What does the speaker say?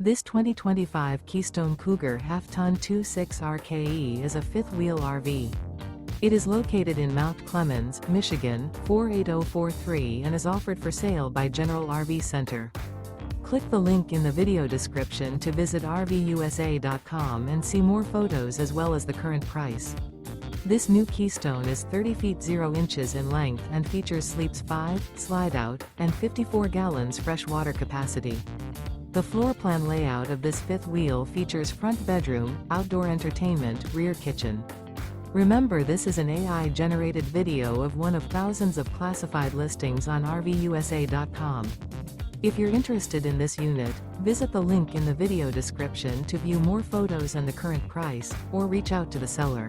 This 2025 Keystone Cougar Half-Ton 26 RKE is a fifth-wheel RV. It is located in Mount Clemens, Michigan, 48043 and is offered for sale by General RV Center. Click the link in the video description to visit RVUSA.com and see more photos as well as the current price. This new Keystone is 30 feet 0 inches in length and features sleeps 5, slide-out, and 54 gallons fresh water capacity. The floor plan layout of this fifth wheel features front bedroom, outdoor entertainment, rear kitchen. Remember, this is an AI-generated video of one of thousands of classified listings on RVUSA.com. If you're interested in this unit, visit the link in the video description to view more photos and the current price, or reach out to the seller.